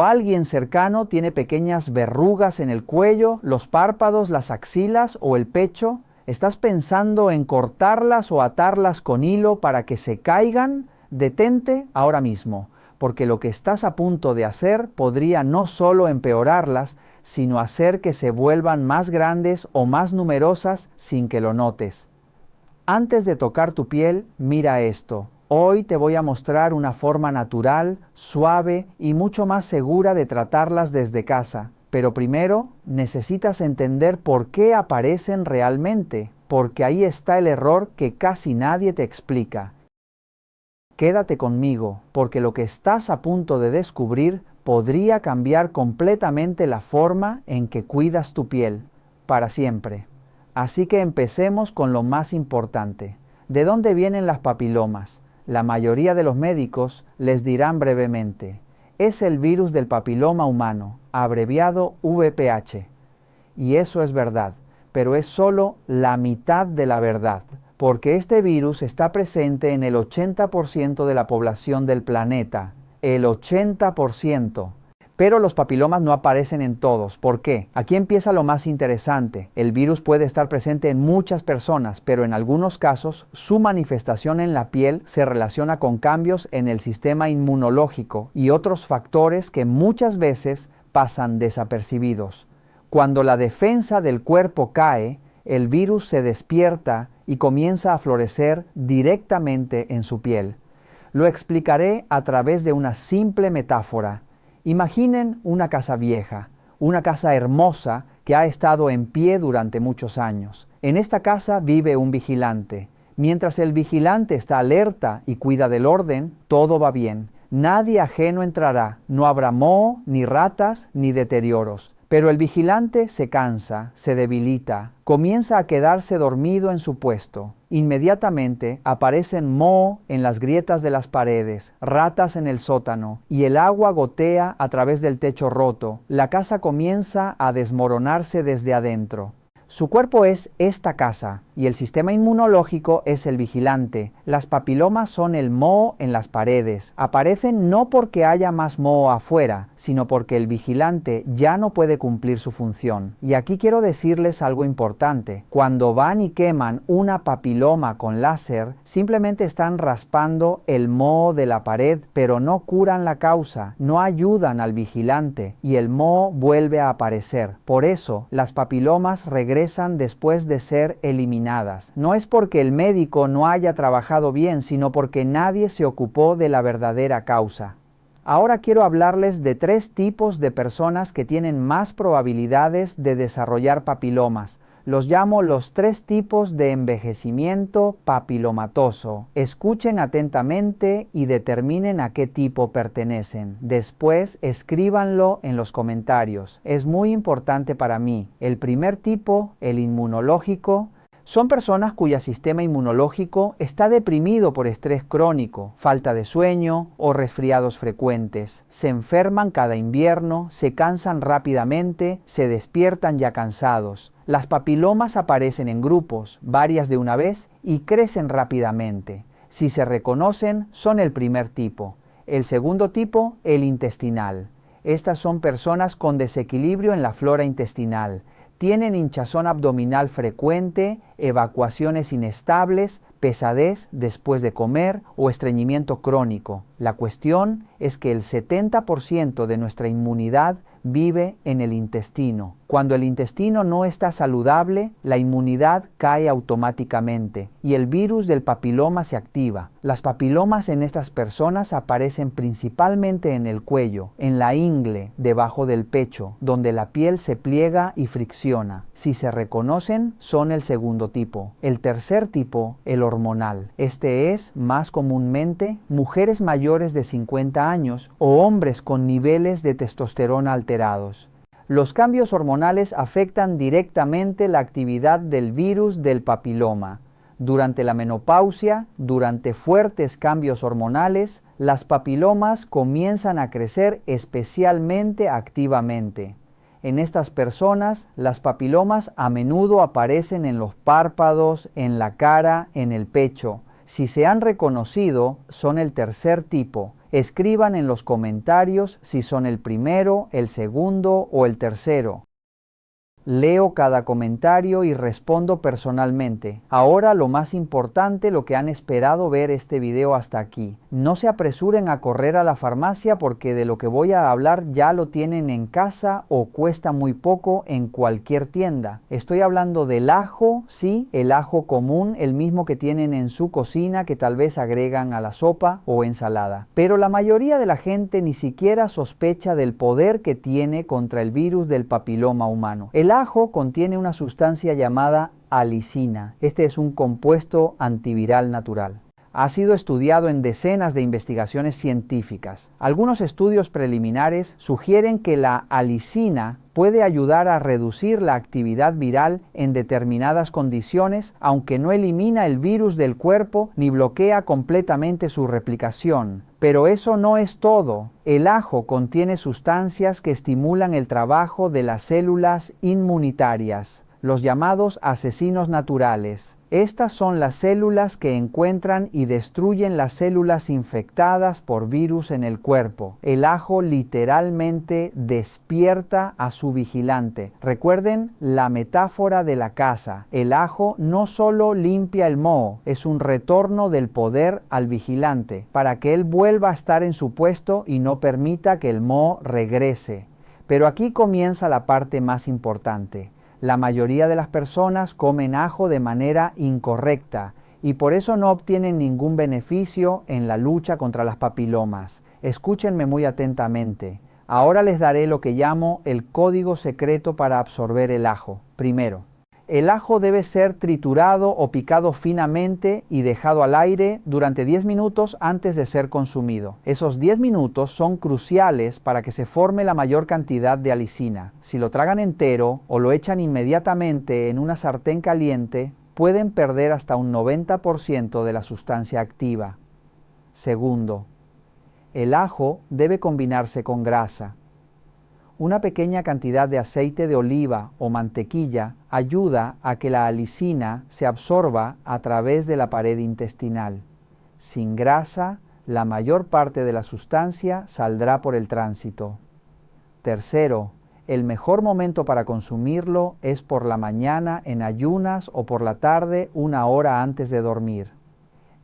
Cuando alguien cercano tiene pequeñas verrugas en el cuello, los párpados, las axilas o el pecho, ¿estás pensando en cortarlas o atarlas con hilo para que se caigan? Detente ahora mismo, porque lo que estás a punto de hacer podría no solo empeorarlas, sino hacer que se vuelvan más grandes o más numerosas sin que lo notes. Antes de tocar tu piel, mira esto. Hoy te voy a mostrar una forma natural, suave y mucho más segura de tratarlas desde casa. Pero primero necesitas entender por qué aparecen realmente, porque ahí está el error que casi nadie te explica. Quédate conmigo, porque lo que estás a punto de descubrir podría cambiar completamente la forma en que cuidas tu piel, para siempre. Así que empecemos con lo más importante. ¿De dónde vienen las papilomas? La mayoría de los médicos les dirán brevemente. Es el virus del papiloma humano, abreviado VPH. Y eso es verdad, pero es solo la mitad de la verdad, porque este virus está presente en el 80% de la población del planeta. El 80%. Pero los papilomas no aparecen en todos. ¿Por qué? Aquí empieza lo más interesante. El virus puede estar presente en muchas personas, pero en algunos casos su manifestación en la piel se relaciona con cambios en el sistema inmunológico y otros factores que muchas veces pasan desapercibidos. Cuando la defensa del cuerpo cae, el virus se despierta y comienza a florecer directamente en su piel. Lo explicaré a través de una simple metáfora. Imaginen una casa vieja, una casa hermosa que ha estado en pie durante muchos años. En esta casa vive un vigilante. Mientras el vigilante está alerta y cuida del orden, todo va bien. Nadie ajeno entrará, no habrá moho, ni ratas, ni deterioros. Pero el vigilante se cansa, se debilita, comienza a quedarse dormido en su puesto. Inmediatamente aparecen moho en las grietas de las paredes, ratas en el sótano, y el agua gotea a través del techo roto. La casa comienza a desmoronarse desde adentro. Su cuerpo es esta casa y el sistema inmunológico es el vigilante. Las papilomas son el moho en las paredes. Aparecen no porque haya más moho afuera, sino porque el vigilante ya no puede cumplir su función. Y aquí quiero decirles algo importante. Cuando van y queman una papiloma con láser, simplemente están raspando el moho de la pared, pero no curan la causa, no ayudan al vigilante y el moho vuelve a aparecer. Por eso, las papilomas regresan después de ser eliminadas. No es porque el médico no haya trabajado bien, sino porque nadie se ocupó de la verdadera causa. Ahora quiero hablarles de 3 tipos de personas que tienen más probabilidades de desarrollar papilomas. Los llamo los 3 tipos de envejecimiento papilomatoso. Escuchen atentamente y determinen a qué tipo pertenecen. Después, escríbanlo en los comentarios. Es muy importante para mí. El primer tipo, el inmunológico, son personas cuyo sistema inmunológico está deprimido por estrés crónico, falta de sueño o resfriados frecuentes. Se enferman cada invierno, se cansan rápidamente, se despiertan ya cansados. Las papilomas aparecen en grupos, varias de una vez, y crecen rápidamente. Si se reconocen, son el primer tipo. El segundo tipo, el intestinal. Estas son personas con desequilibrio en la flora intestinal. Tienen hinchazón abdominal frecuente, evacuaciones inestables, pesadez después de comer o estreñimiento crónico. La cuestión es que el 70% de nuestra inmunidad vive en el intestino. Cuando el intestino no está saludable, la inmunidad cae automáticamente y el virus del papiloma se activa. Las papilomas en estas personas aparecen principalmente en el cuello, en la ingle, debajo del pecho, donde la piel se pliega y fricciona. Si se reconocen, son el segundo tipo. El tercer tipo, el hormonal. Este es, más comúnmente, mujeres mayores de 50 años o hombres con niveles de testosterona alterados. Los cambios hormonales afectan directamente la actividad del virus del papiloma. Durante la menopausia, durante fuertes cambios hormonales, las papilomas comienzan a crecer especialmente activamente. En estas personas, las papilomas a menudo aparecen en los párpados, en la cara, en el pecho. Si se han reconocido, son el tercer tipo. Escriban en los comentarios si son el primero, el segundo o el tercero. Leo cada comentario y respondo personalmente. Ahora lo más importante, lo que han esperado ver este video hasta aquí. No se apresuren a correr a la farmacia porque de lo que voy a hablar ya lo tienen en casa o cuesta muy poco en cualquier tienda. Estoy hablando del ajo, sí, el ajo común, el mismo que tienen en su cocina que tal vez agregan a la sopa o ensalada. Pero la mayoría de la gente ni siquiera sospecha del poder que tiene contra el virus del papiloma humano. El ajo contiene una sustancia llamada alicina. Este es un compuesto antiviral natural. Ha sido estudiado en decenas de investigaciones científicas. Algunos estudios preliminares sugieren que la alicina puede ayudar a reducir la actividad viral en determinadas condiciones, aunque no elimina el virus del cuerpo ni bloquea completamente su replicación. Pero eso no es todo. El ajo contiene sustancias que estimulan el trabajo de las células inmunitarias, los llamados asesinos naturales. Estas son las células que encuentran y destruyen las células infectadas por virus en el cuerpo. El ajo literalmente despierta a su vigilante. Recuerden la metáfora de la casa. El ajo no solo limpia el moho, es un retorno del poder al vigilante, para que él vuelva a estar en su puesto y no permita que el moho regrese. Pero aquí comienza la parte más importante. La mayoría de las personas comen ajo de manera incorrecta y por eso no obtienen ningún beneficio en la lucha contra las papilomas. Escúchenme muy atentamente. Ahora les daré lo que llamo el código secreto para absorber el ajo. Primero, el ajo debe ser triturado o picado finamente y dejado al aire durante 10 minutos antes de ser consumido. Esos 10 minutos son cruciales para que se forme la mayor cantidad de alicina. Si lo tragan entero o lo echan inmediatamente en una sartén caliente, pueden perder hasta un 90% de la sustancia activa. Segundo, el ajo debe combinarse con grasa. Una pequeña cantidad de aceite de oliva o mantequilla ayuda a que la alicina se absorba a través de la pared intestinal. Sin grasa, la mayor parte de la sustancia saldrá por el tránsito. Tercero, el mejor momento para consumirlo es por la mañana en ayunas o por la tarde 1 hora antes de dormir.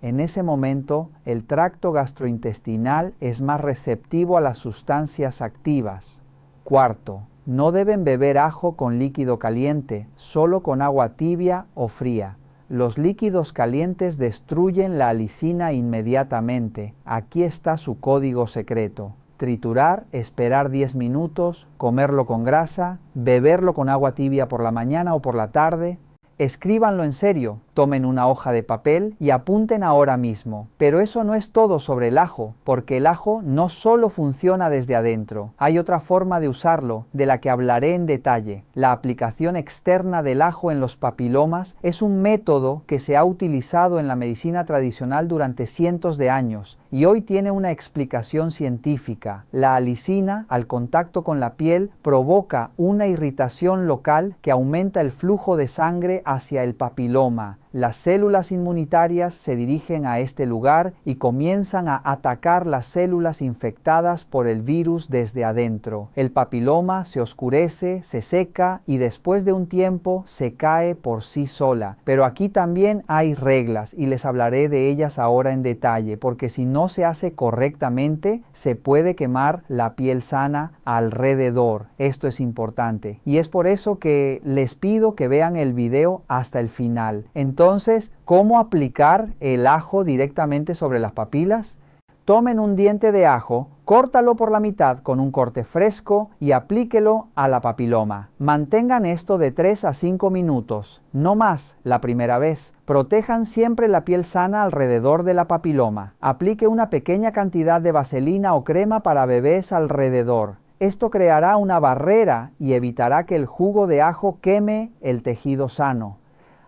En ese momento, el tracto gastrointestinal es más receptivo a las sustancias activas. Cuarto, no deben beber ajo con líquido caliente, solo con agua tibia o fría. Los líquidos calientes destruyen la alicina inmediatamente. Aquí está su código secreto. Triturar, esperar 10 minutos, comerlo con grasa, beberlo con agua tibia por la mañana o por la tarde. Escríbanlo en serio, tomen una hoja de papel y apunten ahora mismo. Pero eso no es todo sobre el ajo, porque el ajo no solo funciona desde adentro. Hay otra forma de usarlo, de la que hablaré en detalle. La aplicación externa del ajo en los papilomas es un método que se ha utilizado en la medicina tradicional durante cientos de años y hoy tiene una explicación científica. La alicina, al contacto con la piel, provoca una irritación local que aumenta el flujo de sangre hacia el papiloma. Las células inmunitarias se dirigen a este lugar y comienzan a atacar las células infectadas por el virus desde adentro. El papiloma se oscurece, se seca y después de un tiempo se cae por sí sola. Pero aquí también hay reglas y les hablaré de ellas ahora en detalle, porque si no se hace correctamente, se puede quemar la piel sana alrededor. Esto es importante y es por eso que les pido que vean el video hasta el final. Entonces, ¿cómo aplicar el ajo directamente sobre las papilas? Tomen un diente de ajo, córtalo por la mitad con un corte fresco y aplíquelo a la papiloma. Mantengan esto de 3 a 5 minutos, no más la primera vez. Protejan siempre la piel sana alrededor de la papiloma. Aplique una pequeña cantidad de vaselina o crema para bebés alrededor. Esto creará una barrera y evitará que el jugo de ajo queme el tejido sano.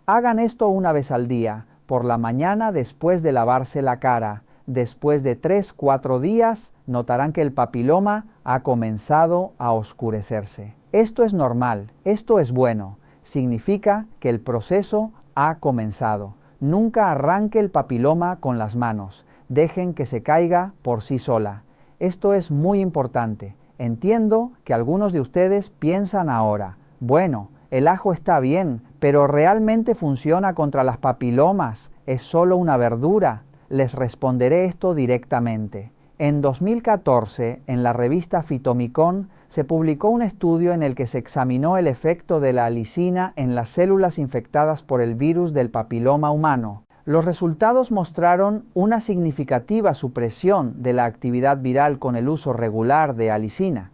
Hagan esto una vez al día, por la mañana después de lavarse la cara. Después de 3-4 días, notarán que el papiloma ha comenzado a oscurecerse. Esto es normal, esto es bueno. Significa que el proceso ha comenzado. Nunca arranque el papiloma con las manos. dejen que se caiga por sí sola. Esto es muy importante. Entiendo que algunos de ustedes piensan ahora, bueno, el ajo está bien, pero ¿realmente funciona contra las papilomas? ¿Es solo una verdura? Les responderé esto directamente. En 2014, en la revista Phytomicon, se publicó un estudio en el que se examinó el efecto de la alicina en las células infectadas por el virus del papiloma humano. Los resultados mostraron una significativa supresión de la actividad viral con el uso regular de alicina.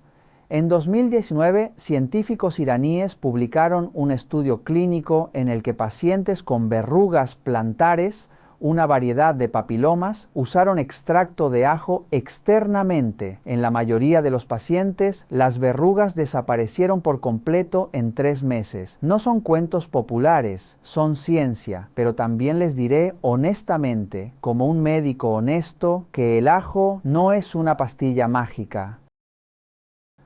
En 2019, científicos iraníes publicaron un estudio clínico en el que pacientes con verrugas plantares, una variedad de papilomas, usaron extracto de ajo externamente. En la mayoría de los pacientes, las verrugas desaparecieron por completo en 3 meses. No son cuentos populares, son ciencia, pero también les diré honestamente, como un médico honesto, que el ajo no es una pastilla mágica.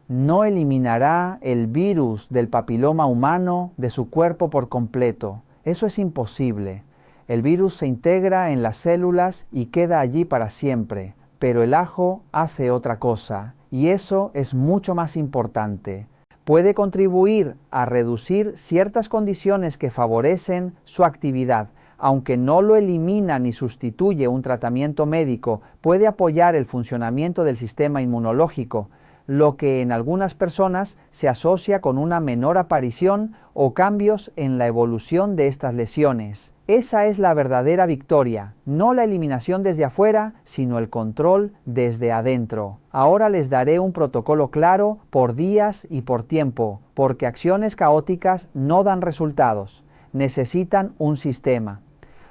No eliminará el virus del papiloma humano de su cuerpo por completo. Eso es imposible. El virus se integra en las células y queda allí para siempre, pero el ajo hace otra cosa, y eso es mucho más importante. Puede contribuir a reducir ciertas condiciones que favorecen su actividad. Aunque no lo elimina ni sustituye un tratamiento médico, puede apoyar el funcionamiento del sistema inmunológico, lo que en algunas personas se asocia con una menor aparición o cambios en la evolución de estas lesiones. Esa es la verdadera victoria, no la eliminación desde afuera, sino el control desde adentro. Ahora les daré un protocolo claro por días y por tiempo, porque acciones caóticas no dan resultados. Necesitan un sistema.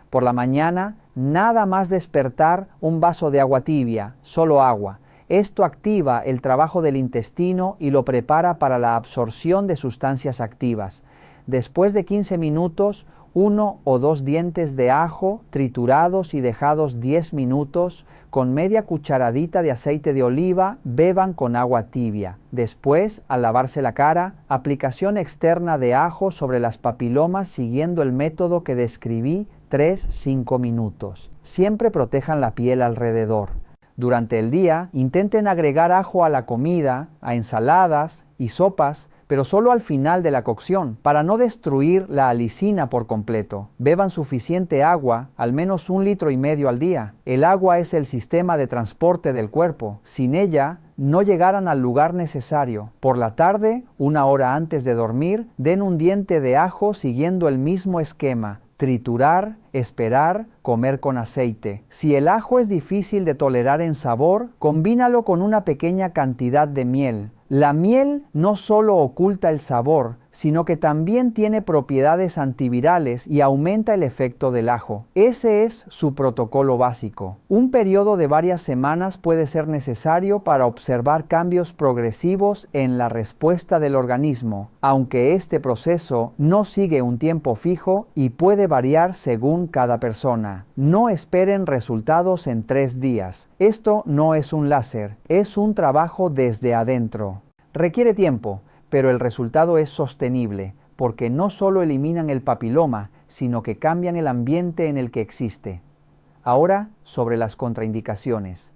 Por la mañana, nada más despertar un vaso de agua tibia, solo agua. Esto activa el trabajo del intestino y lo prepara para la absorción de sustancias activas. Después de 15 minutos, 1 o 2 dientes de ajo triturados y dejados 10 minutos, con media cucharadita de aceite de oliva, beban con agua tibia. Después, al lavarse la cara, aplicación externa de ajo sobre las papilomas siguiendo el método que describí, 3-5 minutos. Siempre protejan la piel alrededor. Durante el día, intenten agregar ajo a la comida, a ensaladas y sopas, pero solo al final de la cocción, para no destruir la alicina por completo. Beban suficiente agua, al menos 1,5 litros al día. El agua es el sistema de transporte del cuerpo. Sin ella, no llegarán al lugar necesario. Por la tarde, 1 hora antes de dormir, den un diente de ajo siguiendo el mismo esquema. Triturar, esperar, comer con aceite. Si el ajo es difícil de tolerar en sabor, combínalo con una pequeña cantidad de miel. La miel no solo oculta el sabor, sino que también tiene propiedades antivirales y aumenta el efecto del ajo. Ese es su protocolo básico. Un periodo de varias semanas puede ser necesario para observar cambios progresivos en la respuesta del organismo, aunque este proceso no sigue un tiempo fijo y puede variar según cada persona. No esperen resultados en 3 días. Esto no es un láser, es un trabajo desde adentro. Requiere tiempo, pero el resultado es sostenible, porque no solo eliminan el papiloma, sino que cambian el ambiente en el que existe. Ahora, sobre las contraindicaciones.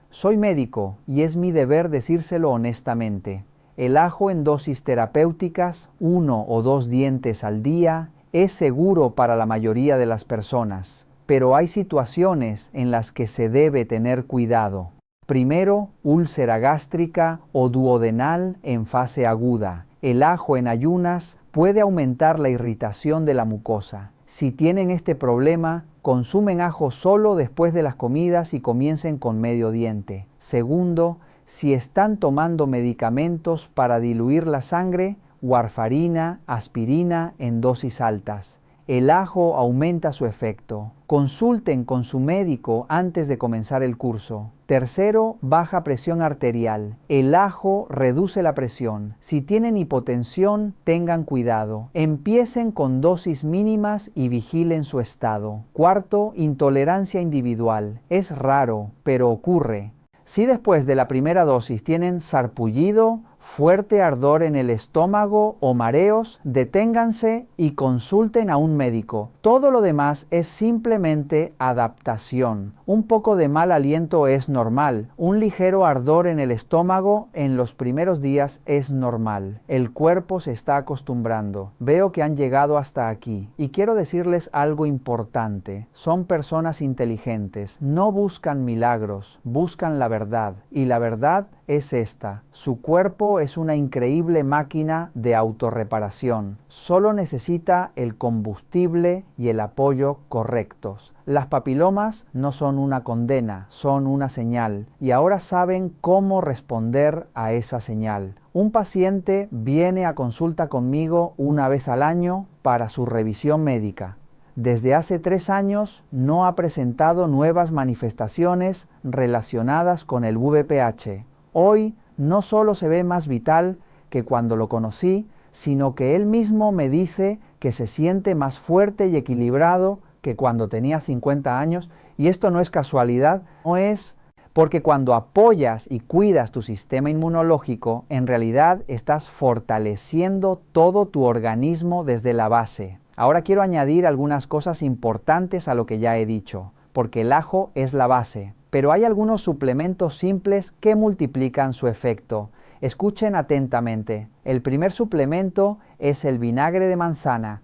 Soy médico y es mi deber decírselo honestamente. El ajo en dosis terapéuticas, 1 o 2 dientes al día, es seguro para la mayoría de las personas, pero hay situaciones en las que se debe tener cuidado. Primero, úlcera gástrica o duodenal en fase aguda. El ajo en ayunas puede aumentar la irritación de la mucosa. Si tienen este problema, consumen ajo solo después de las comidas y comiencen con medio diente. Segundo, si están tomando medicamentos para diluir la sangre, warfarina, aspirina en dosis altas. El ajo aumenta su efecto. Consulten con su médico antes de comenzar el curso. Tercero, baja presión arterial. El ajo reduce la presión. Si tienen hipotensión, tengan cuidado. Empiecen con dosis mínimas y vigilen su estado. Cuarto, intolerancia individual. Es raro, pero ocurre. Si después de la primera dosis tienen sarpullido, fuerte ardor en el estómago o mareos, deténganse y consulten a un médico. Todo lo demás es simplemente adaptación. Un poco de mal aliento es normal. Un ligero ardor en el estómago en los primeros días es normal. El cuerpo se está acostumbrando. Veo que han llegado hasta aquí y quiero decirles algo importante. Son personas inteligentes. No buscan milagros, buscan la verdad. Y la verdad es esta: su cuerpo es una increíble máquina de autorreparación. Solo necesita el combustible y el apoyo correctos. Las papilomas no son una condena, son una señal, y ahora saben cómo responder a esa señal. Un paciente viene a consulta conmigo una vez al año para su revisión médica. Desde hace 3 años no ha presentado nuevas manifestaciones relacionadas con el VPH. Hoy no solo se ve más vital que cuando lo conocí, sino que él mismo me dice que se siente más fuerte y equilibrado que cuando tenía 50 años, y esto no es casualidad, no es porque cuando apoyas y cuidas tu sistema inmunológico, en realidad estás fortaleciendo todo tu organismo desde la base. Ahora quiero añadir algunas cosas importantes a lo que ya he dicho, porque el ajo es la base. Pero hay algunos suplementos simples que multiplican su efecto. Escuchen atentamente. El primer suplemento es el vinagre de manzana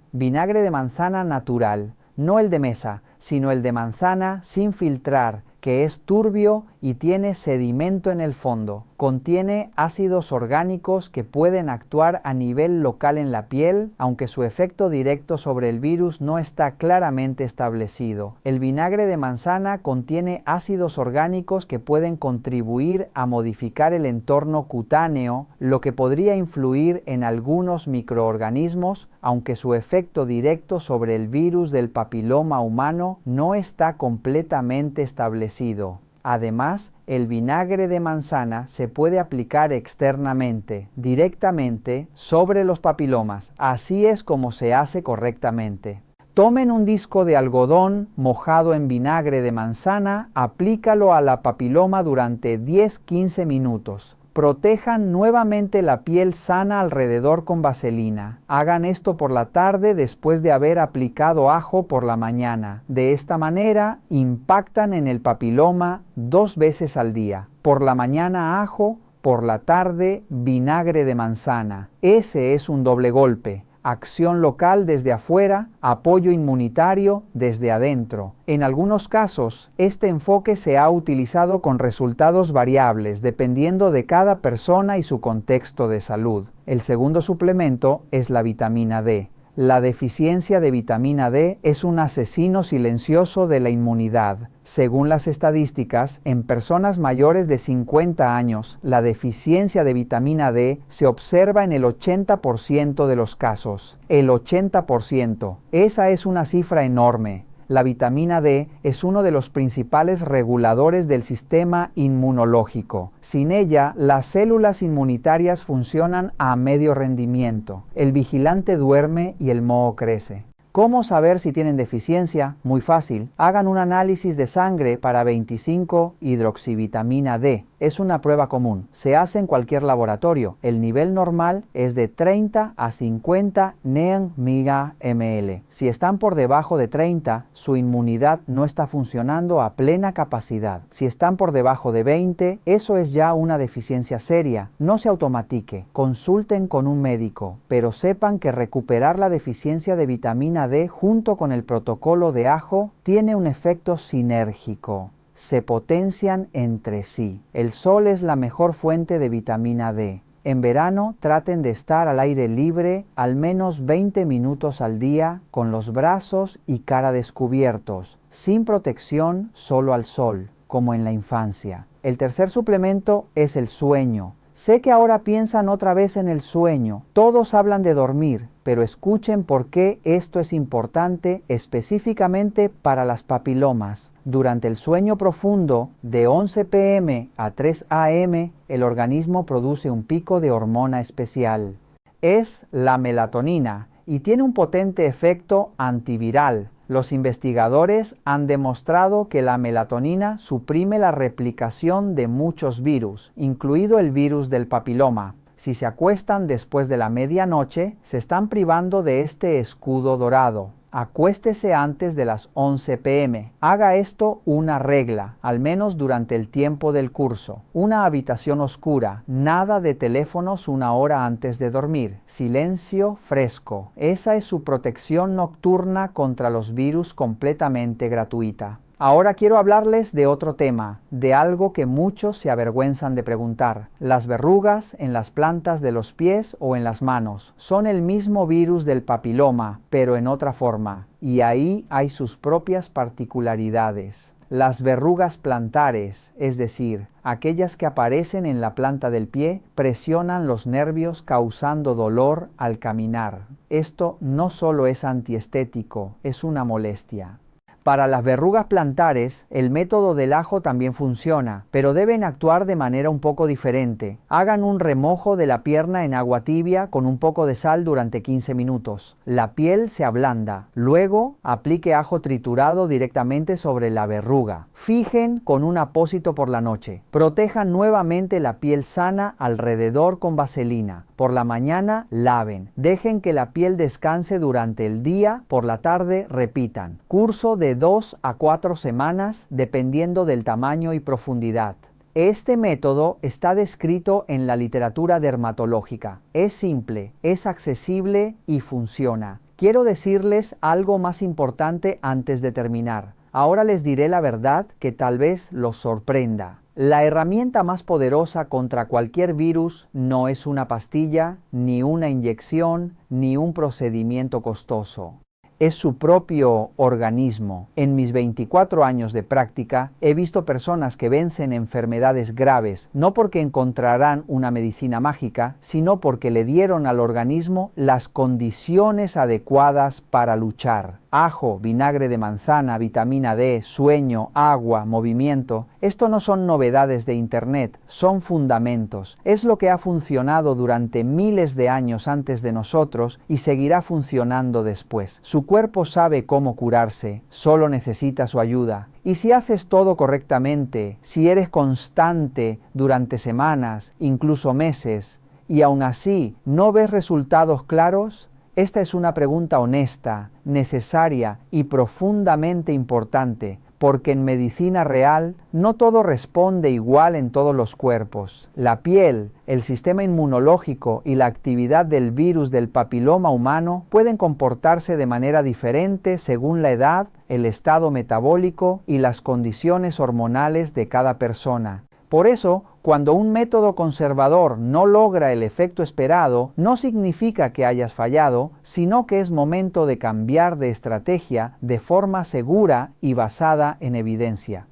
natural, no el de mesa, sino el de manzana sin filtrar, que es turbio y tiene sedimento en el fondo. Contiene ácidos orgánicos que pueden actuar a nivel local en la piel, aunque su efecto directo sobre el virus no está claramente establecido. El vinagre de manzana contiene ácidos orgánicos que pueden contribuir a modificar el entorno cutáneo, lo que podría influir en algunos microorganismos, aunque su efecto directo sobre el virus del papiloma humano no está completamente establecido. Además, el vinagre de manzana se puede aplicar externamente, directamente, sobre los papilomas. Así es como se hace correctamente. Tomen un disco de algodón mojado en vinagre de manzana, aplícalo a la papiloma durante 10-15 minutos. Protejan nuevamente la piel sana alrededor con vaselina. Hagan esto por la tarde después de haber aplicado ajo por la mañana. De esta manera, impactan en el papiloma 2 veces al día. Por la mañana ajo, por la tarde vinagre de manzana. Ese es un doble golpe. Acción local desde afuera, apoyo inmunitario desde adentro. En algunos casos, este enfoque se ha utilizado con resultados variables dependiendo de cada persona y su contexto de salud. El segundo suplemento es la vitamina D. La deficiencia de vitamina D es un asesino silencioso de la inmunidad. Según las estadísticas, en personas mayores de 50 años, la deficiencia de vitamina D se observa en el 80% de los casos. El 80%. Esa es una cifra enorme. La vitamina D es uno de los principales reguladores del sistema inmunológico. Sin ella, las células inmunitarias funcionan a medio rendimiento. El vigilante duerme y el moho crece. ¿Cómo saber si tienen deficiencia? Muy fácil. Hagan un análisis de sangre para 25-hidroxivitamina D. Es una prueba común. Se hace en cualquier laboratorio. El nivel normal es de 30 a 50 mg/ml. Si están por debajo de 30, su inmunidad no está funcionando a plena capacidad. Si están por debajo de 20, eso es ya una deficiencia seria. No se automatique. Consulten con un médico, pero sepan que recuperar la deficiencia de vitamina D junto con el protocolo de ajo tiene un efecto sinérgico. Se potencian entre sí. El sol es la mejor fuente de vitamina D. En verano traten de estar al aire libre al menos 20 minutos al día con los brazos y cara descubiertos, sin protección, solo al sol, como en la infancia. El tercer suplemento es el sueño. Sé que ahora piensan otra vez en el sueño. Todos hablan de dormir, pero escuchen por qué esto es importante específicamente para las papilomas. Durante el sueño profundo, de 11 p.m. a 3 a.m., el organismo produce un pico de hormona especial. Es la melatonina y tiene un potente efecto antiviral. Los investigadores han demostrado que la melatonina suprime la replicación de muchos virus, incluido el virus del papiloma. Si se acuestan después de la medianoche, se están privando de este escudo dorado. Acuéstese antes de las 11 p.m. Haga esto una regla, al menos durante el tiempo del curso. Una habitación oscura, nada de teléfonos una hora antes de dormir. Silencio fresco. Esa es su protección nocturna contra los virus completamente gratuita. Ahora quiero hablarles de otro tema, de algo que muchos se avergüenzan de preguntar. Las verrugas en las plantas de los pies o en las manos son el mismo virus del papiloma, pero en otra forma, y ahí hay sus propias particularidades. Las verrugas plantares, es decir, aquellas que aparecen en la planta del pie, presionan los nervios causando dolor al caminar. Esto no solo es antiestético, es una molestia. Para las verrugas plantares, el método del ajo también funciona, pero deben actuar de manera un poco diferente. Hagan un remojo de la pierna en agua tibia con un poco de sal durante 15 minutos. La piel se ablanda. Luego, aplique ajo triturado directamente sobre la verruga. Fijen con un apósito por la noche. Protejan nuevamente la piel sana alrededor con vaselina. Por la mañana, laven. Dejen que la piel descanse durante el día. Por la tarde, repitan. Curso de 2 a 4 semanas, dependiendo del tamaño y profundidad. Este método está descrito en la literatura dermatológica. Es simple, es accesible y funciona. Quiero decirles algo más importante antes de terminar. Ahora les diré la verdad que tal vez los sorprenda. La herramienta más poderosa contra cualquier virus no es una pastilla, ni una inyección, ni un procedimiento costoso. Es su propio organismo. En mis 24 años de práctica, he visto personas que vencen enfermedades graves, no porque encontrarán una medicina mágica, sino porque le dieron al organismo las condiciones adecuadas para luchar. Ajo, vinagre de manzana, vitamina D, sueño, agua, movimiento. Esto no son novedades de Internet, son fundamentos. Es lo que ha funcionado durante miles de años antes de nosotros y seguirá funcionando después. Su cuerpo sabe cómo curarse, solo necesita su ayuda. Y si haces todo correctamente, si eres constante durante semanas, incluso meses, y aún así no ves resultados claros, esta es una pregunta honesta, necesaria y profundamente importante, porque en medicina real no todo responde igual en todos los cuerpos. La piel, el sistema inmunológico y la actividad del virus del papiloma humano pueden comportarse de manera diferente según la edad, el estado metabólico y las condiciones hormonales de cada persona. Por eso, cuando un método conservador no logra el efecto esperado, no significa que hayas fallado, sino que es momento de cambiar de estrategia de forma segura y basada en evidencia.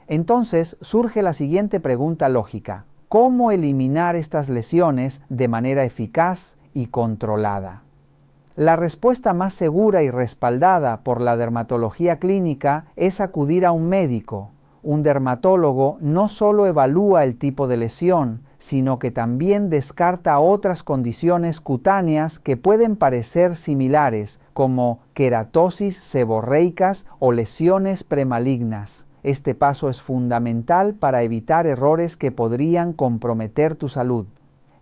Entonces surge la siguiente pregunta lógica: ¿cómo eliminar estas lesiones de manera eficaz y controlada? La respuesta más segura y respaldada por la dermatología clínica es acudir a un médico. Un dermatólogo no solo evalúa el tipo de lesión, sino que también descarta otras condiciones cutáneas que pueden parecer similares, como queratosis seborreicas o lesiones premalignas. Este paso es fundamental para evitar errores que podrían comprometer tu salud.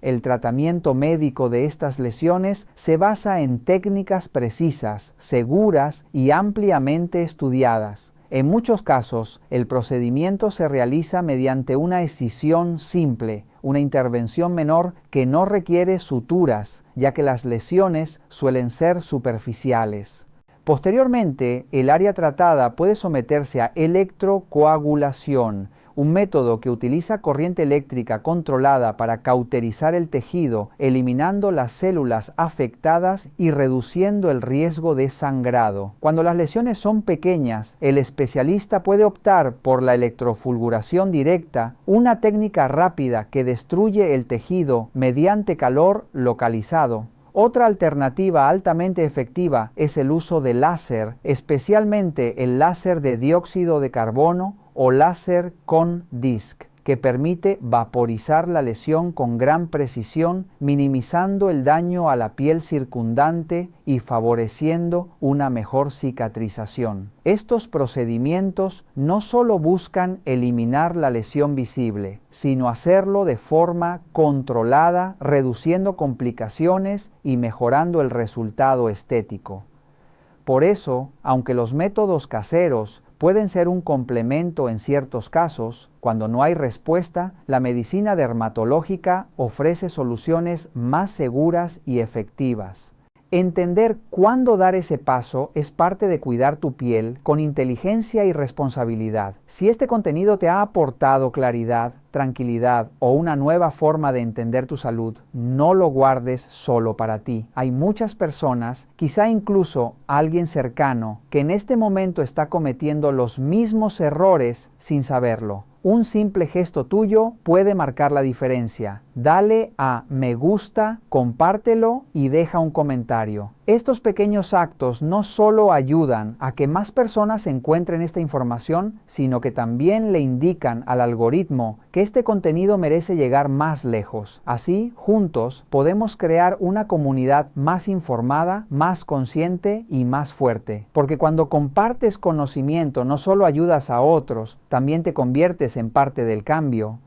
El tratamiento médico de estas lesiones se basa en técnicas precisas, seguras y ampliamente estudiadas. En muchos casos, el procedimiento se realiza mediante una escisión simple, una intervención menor que no requiere suturas, ya que las lesiones suelen ser superficiales. Posteriormente, el área tratada puede someterse a electrocoagulación, un método que utiliza corriente eléctrica controlada para cauterizar el tejido, eliminando las células afectadas y reduciendo el riesgo de sangrado. Cuando las lesiones son pequeñas, el especialista puede optar por la electrofulguración directa, una técnica rápida que destruye el tejido mediante calor localizado. Otra alternativa altamente efectiva es el uso de láser, especialmente el láser de dióxido de carbono o láser con disc. que permite vaporizar la lesión con gran precisión, minimizando el daño a la piel circundante y favoreciendo una mejor cicatrización. Estos procedimientos no solo buscan eliminar la lesión visible, sino hacerlo de forma controlada, reduciendo complicaciones y mejorando el resultado estético. Por eso, aunque los métodos caseros pueden ser un complemento en ciertos casos, cuando no hay respuesta, la medicina dermatológica ofrece soluciones más seguras y efectivas. Entender cuándo dar ese paso es parte de cuidar tu piel con inteligencia y responsabilidad. Si este contenido te ha aportado claridad, tranquilidad o una nueva forma de entender tu salud, no lo guardes solo para ti. Hay muchas personas, quizá incluso alguien cercano, que en este momento está cometiendo los mismos errores sin saberlo. Un simple gesto tuyo puede marcar la diferencia. Dale a me gusta, compártelo y deja un comentario. Estos pequeños actos no solo ayudan a que más personas encuentren esta información, sino que también le indican al algoritmo que este contenido merece llegar más lejos. Así, juntos, podemos crear una comunidad más informada, más consciente y más fuerte. Porque cuando compartes conocimiento, no solo ayudas a otros, también te conviertes en parte del cambio.